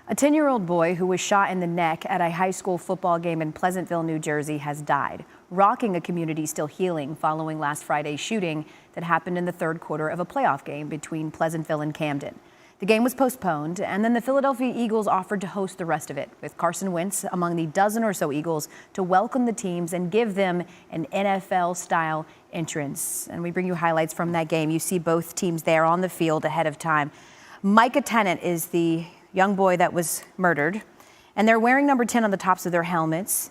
A 10-year-old boy who was shot in the neck at a high school football game in Pleasantville, New Jersey, has died, rocking a community still healing following last Friday's shooting that happened in the third quarter of a playoff game between Pleasantville and Camden. The game was postponed, and then the Philadelphia Eagles offered to host the rest of it, with Carson Wentz among the dozen or so Eagles to welcome the teams and give them an NFL-style entrance. And we bring you highlights from that game. You see both teams there on the field ahead of time. Micah Tennant is the young boy that was murdered, and they're wearing number 10 on the tops of their helmets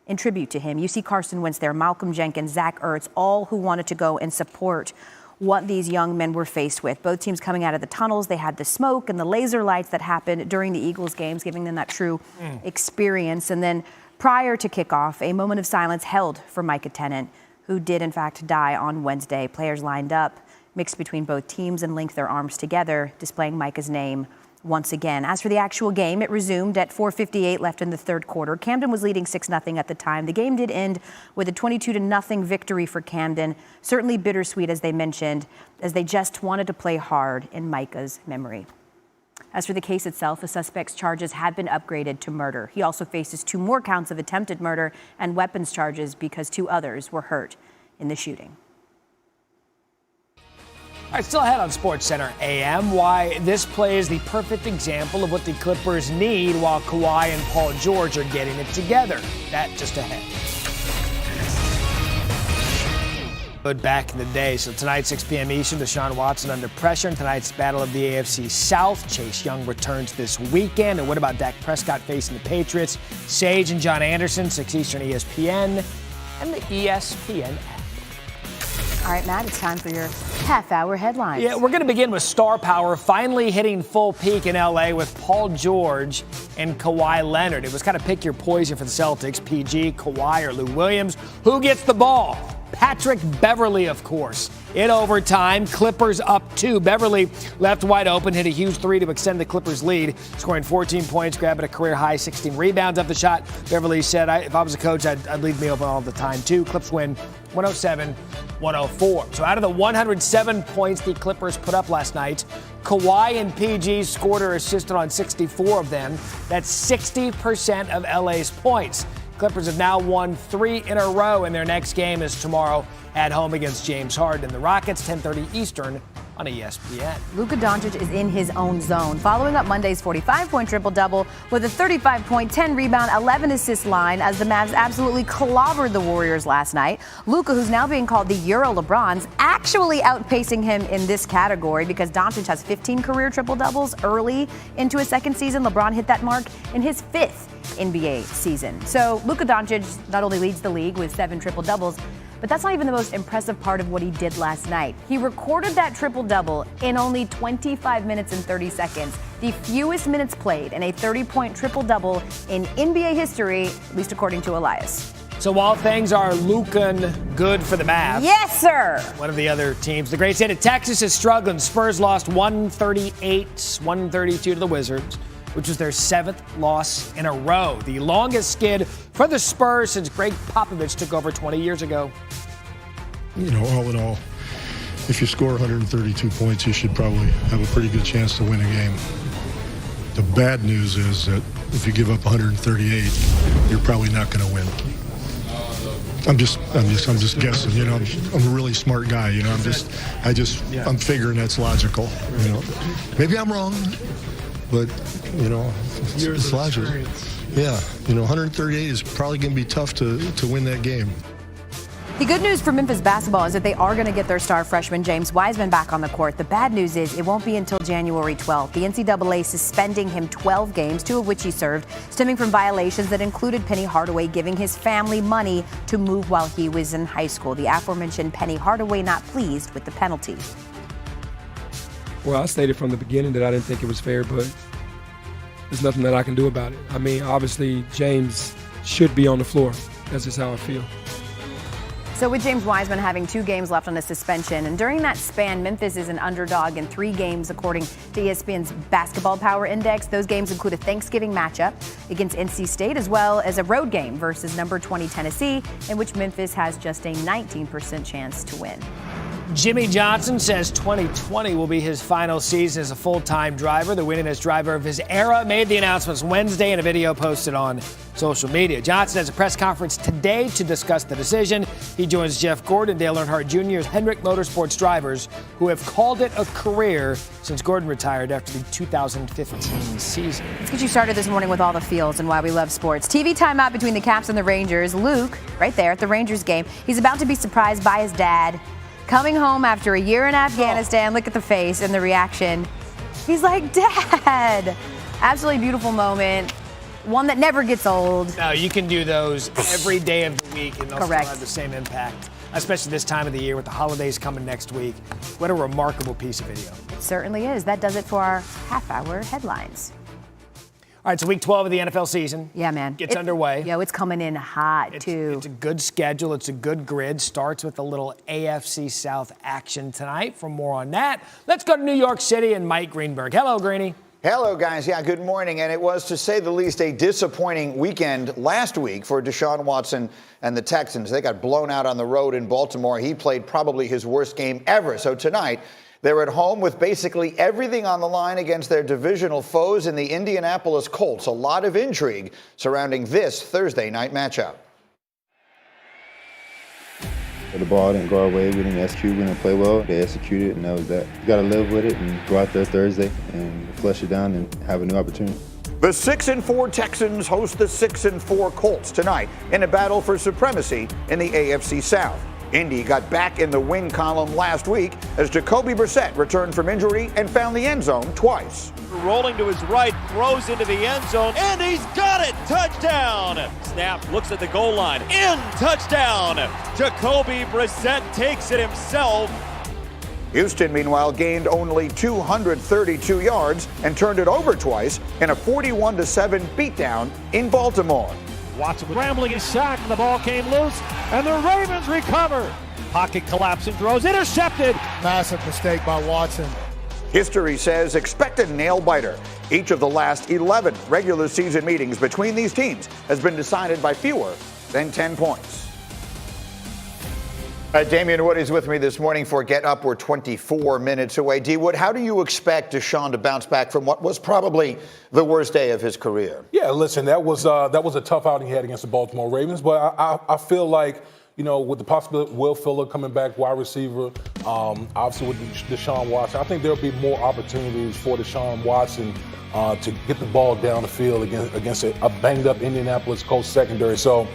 in tribute to him. You see Carson Wentz there, Malcolm Jenkins, Zach Ertz, all who wanted to go and support what these young men were faced with. Both teams coming out of the tunnels. They had the smoke and the laser lights that happened during the Eagles games, giving them that true experience. And then prior to kickoff, a moment of silence held for Micah Tennant, who did in fact die on Wednesday. Players lined up, mixed between both teams, and linked their arms together, displaying Micah's name once again. As for the actual game, it resumed at 4:58 left in the third quarter. Camden was leading 6-0 at the time. The game did end with a 22-0 victory for Camden. Certainly bittersweet, as they mentioned, as they just wanted to play hard in Micah's memory. As for the case itself, a suspect's charges had been upgraded to murder. He also faces 2 more counts of attempted murder and weapons charges because 2 others were hurt in the shooting. All right, still ahead on SportsCenter AM, why this play is the perfect example of what the Clippers need while Kawhi and Paul George are getting it together. That just ahead. But back in the day, so tonight, 6 p.m. Eastern, Deshaun Watson under pressure in tonight's battle of the AFC South. Chase Young returns this weekend. And what about Dak Prescott facing the Patriots? Sage and John Anderson, 6 Eastern, ESPN, and the ESPN app. All right, Matt, it's time for your half-hour headlines. Yeah, we're going to begin with star power finally hitting full peak in L.A. with Paul George and Kawhi Leonard. It was kind of pick your poison for the Celtics, PG, Kawhi, or Lou Williams. Who gets the ball? Patrick Beverley, of course. In overtime, Clippers up 2. Beverley left wide open, hit a huge 3 to extend the Clippers' lead, scoring 14 points, grabbing a career-high 16 rebounds off the shot. Beverley said, if I was a coach, I'd leave me open all the time, too. Clips win 107-104. So out of the 107 points the Clippers put up last night, Kawhi and PG scored or assisted on 64 of them. That's 60% of LA's points. Clippers have now won 3 in a row, and their next game is tomorrow at home against James Harden and the Rockets, 10:30 Eastern on ESPN. Luka Doncic is in his own zone, following up Monday's 45-point triple-double with a 35-point, 10-rebound, 11-assist line as the Mavs absolutely clobbered the Warriors last night. Luka, who's now being called the Euro LeBron's, actually outpacing him in this category because Doncic has 15 career triple-doubles early into his second season. LeBron hit that mark in his 5th NBA season. So Luka Doncic not only leads the league with 7 triple-doubles, but that's not even the most impressive part of what he did last night. He recorded that triple-double in only 25 minutes and 30 seconds, the fewest minutes played in a 30-point triple-double in NBA history, at least according to Elias. So while things are looking good for the Mavs, yes, sir. One of the other teams, the great state of Texas, is struggling. Spurs lost 138-132 to the Wizards, which was their 7th loss in a row. The longest skid for the Spurs since Greg Popovich took over 20 years ago. You know, all in all, if you score 132 points, you should probably have a pretty good chance to win a game. The bad news is that if you give up 138, you're probably not going to win. I'm just guessing. You know, I'm a really smart guy. You know, I'm figuring that's logical. You know, maybe I'm wrong, but you know, it's logical. Yeah, you know, 138 is probably going to be tough to win that game. The good news for Memphis basketball is that they are going to get their star freshman James Wiseman back on the court. The bad news is it won't be until January 12th. The NCAA suspending him 12 games, 2 of which he served, stemming from violations that included Penny Hardaway giving his family money to move while he was in high school. The aforementioned Penny Hardaway not pleased with the penalty. Well, I stated from the beginning that I didn't think it was fair, but there's nothing that I can do about it. I mean, obviously, James should be on the floor. That's just how I feel. So with James Wiseman having 2 games left on his suspension, and during that span, Memphis is an underdog in 3 games according to ESPN's Basketball Power Index. Those games include a Thanksgiving matchup against NC State, as well as a road game versus number 20 Tennessee, in which Memphis has just a 19% chance to win. Jimmy Johnson says 2020 will be his final season as a full-time driver. The winningest driver of his era made the announcements Wednesday in a video posted on social media. Johnson has a press conference today to discuss the decision. He joins Jeff Gordon, Dale Earnhardt Jr. as Hendrick Motorsports drivers who have called it a career since Gordon retired after the 2015 season. Let's get you started this morning with all the feels and why we love sports. TV timeout between the Caps and the Rangers. Luke, right there at the Rangers game, he's about to be surprised by his dad. Coming home after a year in Afghanistan, look at the face and the reaction. He's like, Dad! Absolutely beautiful moment. One that never gets old. No, you can do those every day of the week and they'll still Correct. have the same impact, especially this time of the year with the holidays coming next week. What a remarkable piece of video. It certainly is. That does it for our half-hour headlines. All right, so week 12 of the NFL season. Yeah, man. Gets underway. Yo, it's coming in hot, too. It's a good schedule. It's a good grid. Starts with a little AFC South action tonight. For more on that, let's go to New York City and Mike Greenberg. Hello, Greeny. Hello, guys. Yeah, good morning. And it was, to say the least, a disappointing weekend last week for Deshaun Watson and the Texans. They got blown out on the road in Baltimore. He played probably his worst game ever. So tonight, they're at home with basically everything on the line against their divisional foes in the Indianapolis Colts. A lot of intrigue surrounding this Thursday night matchup. The ball didn't go our way. We didn't execute. We didn't play well. They executed, and that was that. You got to live with it and go out there Thursday and flush it down and have a new opportunity. The 6-4 Texans host the 6-4 Colts tonight in a battle for supremacy in the AFC South. Indy got back in the win column last week as Jacoby Brissett returned from injury and found the end zone twice. Rolling to his right, throws into the end zone, and he's got it! Touchdown! Snap, looks at the goal line, in! Touchdown! Jacoby Brissett takes it himself. Houston, meanwhile, gained only 232 yards and turned it over twice in a 41-7 beatdown in Baltimore. Watson scrambling his sack, and the ball came loose, and the Ravens recover. Pocket collapsing, throws, intercepted. Massive mistake by Watson. History says expect a nail-biter. Each of the last 11 regular season meetings between these teams has been decided by fewer than 10 points. Damian Wood is with me this morning for Get Up. We're 24 minutes away. D. Wood, how do you expect Deshaun to bounce back from what was probably the worst day of his career? Yeah, listen, that was a tough outing he had against the Baltimore Ravens, but I feel like, you know, with the possibility of Will Fuller coming back, wide receiver, obviously with Deshaun Watson, I think there'll be more opportunities for Deshaun Watson to get the ball down the field against a banged-up Indianapolis Colts secondary. So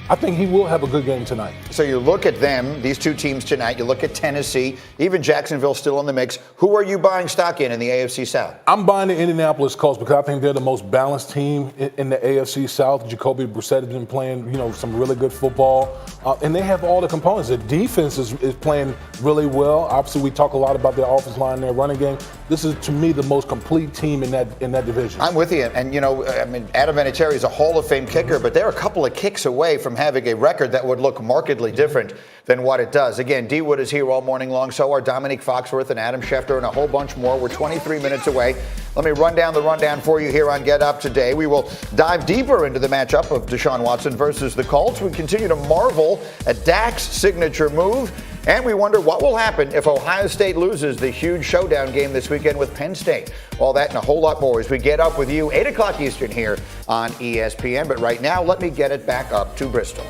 I think he will have a good game tonight. So you look at them, these two teams tonight, you look at Tennessee, even Jacksonville still in the mix. Who are you buying stock in the AFC South? I'm buying the Indianapolis Colts because I think they're the most balanced team in the AFC South. Jacoby Brissett has been playing, you know, some really good football, and they have all the components. The defense is playing really well. Obviously, we talk a lot about their offensive line, their running game. This is, to me, the most complete team in that division. I'm with you, and you know, I mean, Adam Vinatieri is a Hall of Fame kicker, but they're a couple of kicks away from having a record that would look markedly different than what it does. Again, D. Wood is here all morning long. So are Dominique Foxworth and Adam Schefter and a whole bunch more. We're 23 minutes away. Let me run down the rundown for you here on Get Up today. We will dive deeper into the matchup of Deshaun Watson versus the Colts. We continue to marvel at Dak's signature move. And we wonder what will happen if Ohio State loses the huge showdown game this weekend with Penn State. All that and a whole lot more as we get up with you, 8 o'clock Eastern here on ESPN. But right now, let me get it back up to Bristol.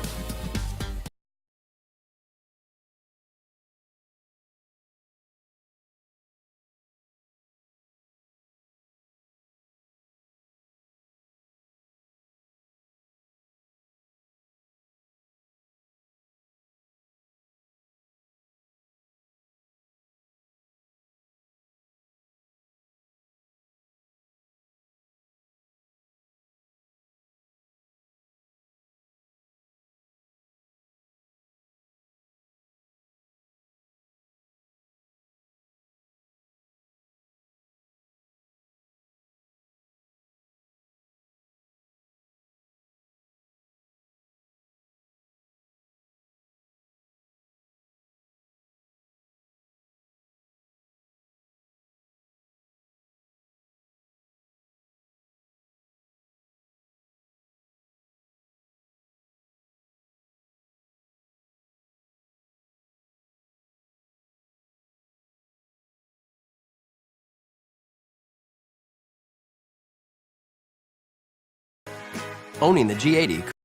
owning the G80